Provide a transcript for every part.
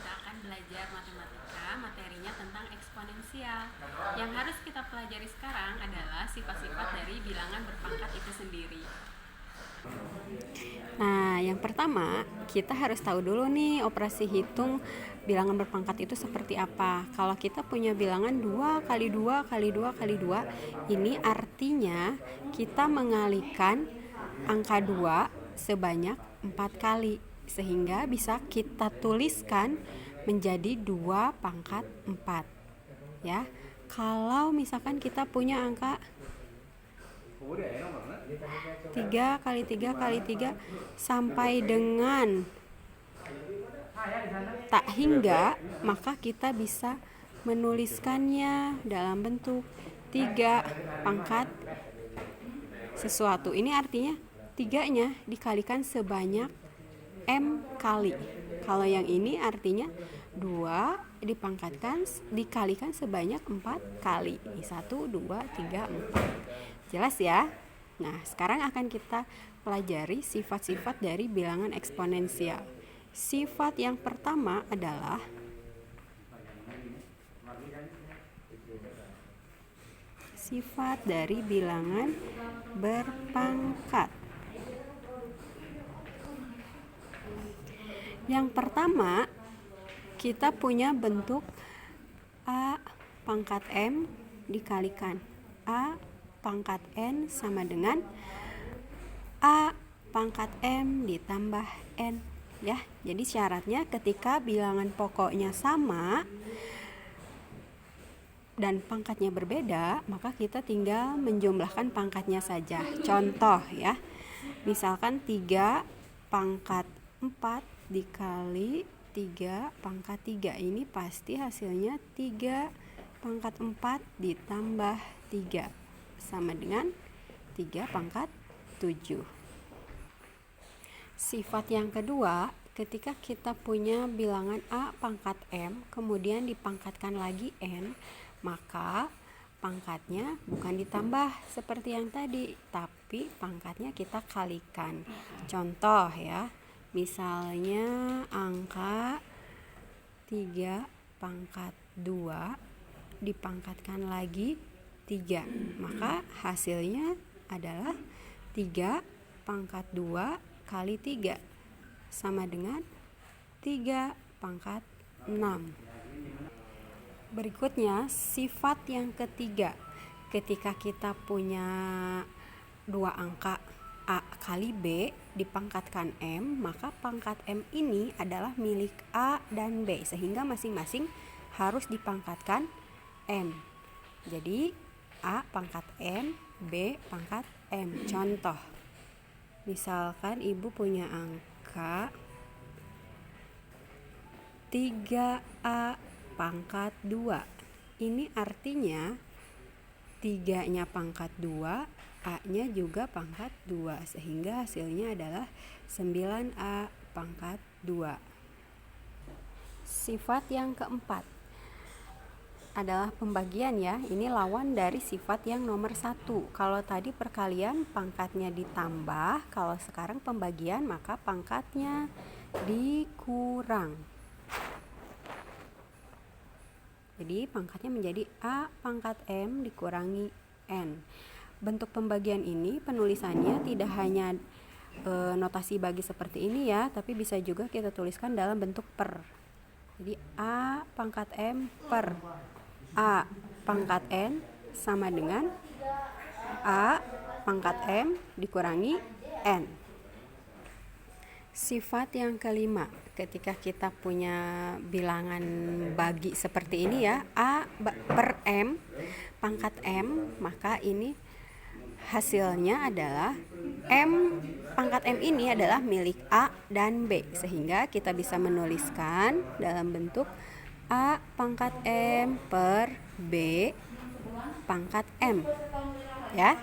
kita akan belajar matematika, materinya tentang eksponensial. Yang harus kita pelajari sekarang adalah sifat-sifat dari bilangan berpangkat itu sendiri. Nah, yang pertama, kita harus tahu dulu nih operasi hitung bilangan berpangkat itu seperti apa. Kalau kita punya bilangan 2 kali 2 kali 2 kali 2, ini artinya kita mengalihkan angka 2 sebanyak 4 kali. Sehingga bisa kita tuliskan menjadi 2 pangkat 4. Ya, kalau misalkan kita punya angka 3 kali 3 kali 3 sampai dengan tak hingga, maka kita bisa menuliskannya dalam bentuk 3 pangkat sesuatu. Ini artinya 3-nya dikalikan sebanyak M kali. Kalau yang ini artinya 2 dikalikan sebanyak 4 kali. 1, 2, 3, 4. Jelas ya? Nah, sekarang akan kita pelajari sifat-sifat dari bilangan eksponensial. Sifat yang pertama adalah sifat dari bilangan berpangkat. Yang pertama, kita punya bentuk A pangkat M dikalikan A pangkat N sama dengan A pangkat M ditambah N. Ya, jadi syaratnya ketika bilangan pokoknya sama dan pangkatnya berbeda, maka kita tinggal menjumlahkan pangkatnya saja. Contoh ya, misalkan 3 pangkat 4 dikali 3 pangkat 3, ini pasti hasilnya 3 pangkat 4 ditambah 3 sama dengan 3 pangkat 7. Sifat yang kedua, ketika kita punya bilangan A pangkat M kemudian dipangkatkan lagi N, maka pangkatnya bukan ditambah seperti yang tadi, tapi pangkatnya kita kalikan. Contoh ya, misalnya angka 3 pangkat 2 dipangkatkan lagi 3, maka hasilnya adalah 3 pangkat 2 kali 3 sama dengan 3 pangkat 6. Berikutnya, sifat yang ketiga. Ketika kita punya 2 angka A kali B dipangkatkan M, maka pangkat M ini adalah milik A dan B, sehingga masing-masing harus dipangkatkan M. Jadi A pangkat M, B pangkat M. Contoh, misalkan ibu punya angka 3A pangkat 2. Ini artinya 3-nya pangkat 2, A-nya juga pangkat 2, sehingga hasilnya adalah 9A pangkat 2. Sifat yang keempat adalah pembagian ya. Ini lawan dari sifat yang nomor 1. Kalau tadi perkalian pangkatnya ditambah, kalau sekarang pembagian maka pangkatnya dikurang. Jadi pangkatnya menjadi A pangkat M dikurangi N. Bentuk pembagian ini penulisannya tidak hanya notasi bagi seperti ini ya, tapi bisa juga kita tuliskan dalam bentuk per. Jadi A pangkat M per A pangkat N sama dengan A pangkat M dikurangi N. Sifat yang kelima, ketika kita punya bilangan bagi seperti ini ya, A per M pangkat M, maka ini hasilnya adalah M pangkat M ini adalah milik A dan B, sehingga kita bisa menuliskan dalam bentuk A pangkat M per B pangkat M ya.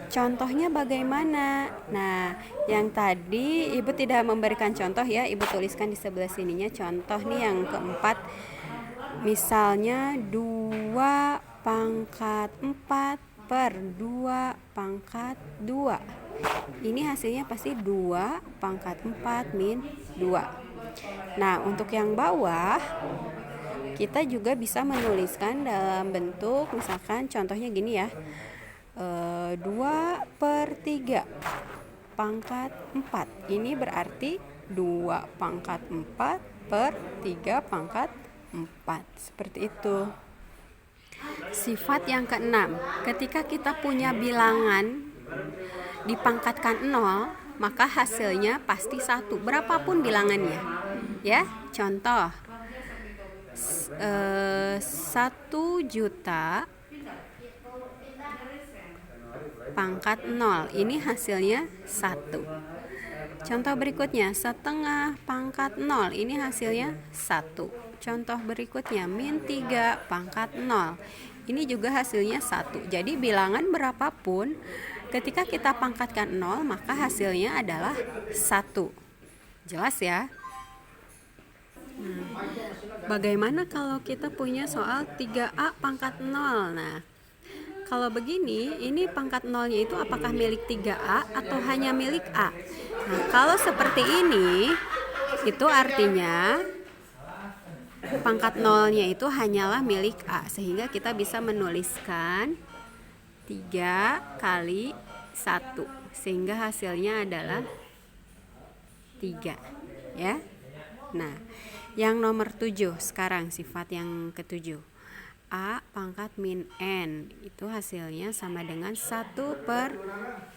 Contohnya bagaimana? Nah, yang tadi ibu tidak memberikan contoh ya, ibu tuliskan di sebelah sininya contoh nih yang keempat. Misalnya 2 pangkat 4 per 2 pangkat 2. Ini hasilnya pasti 2 pangkat 4 min 2. Nah, untuk yang bawah kita juga bisa menuliskan dalam bentuk misalkan contohnya gini ya, 2/3 pangkat 4. Ini berarti 2 pangkat 4 per 3 pangkat 4. Seperti itu. Sifat yang keenam, ketika kita punya bilangan dipangkatkan 0, maka hasilnya pasti 1, berapapun bilangannya. Ya, contoh 1 juta pangkat 0, ini hasilnya 1. Contoh berikutnya, setengah pangkat 0, ini hasilnya 1. Contoh berikutnya, -3 pangkat 0, ini juga hasilnya 1. Jadi bilangan berapapun, ketika kita pangkatkan 0, maka hasilnya adalah 1. Jelas ya? Bagaimana kalau kita punya soal 3A pangkat 0? Nah, kalau begini, ini pangkat 0-nya itu apakah milik 3A atau hanya milik A? Nah, kalau seperti ini, itu artinya pangkat 0-nya itu hanyalah milik A. Sehingga kita bisa menuliskan 3 kali 1. Sehingga hasilnya adalah 3. Ya. Nah, yang nomor 7 sekarang sifat yang ketujuh. A pangkat min N, itu hasilnya sama dengan 1 per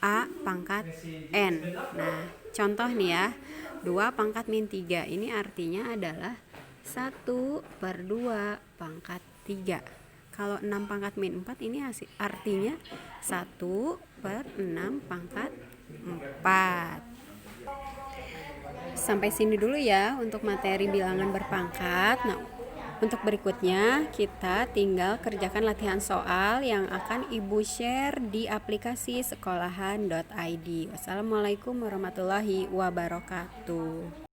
A pangkat N. Nah, contoh nih ya, 2 pangkat min 3, ini artinya adalah 1 per 2 pangkat 3. Kalau 6 pangkat min 4, ini artinya 1 per 6 pangkat 4. Sampai sini dulu ya untuk materi bilangan berpangkat. Nah, untuk berikutnya kita tinggal kerjakan latihan soal yang akan Ibu share di aplikasi sekolahan.id. Wassalamualaikum warahmatullahi wabarakatuh.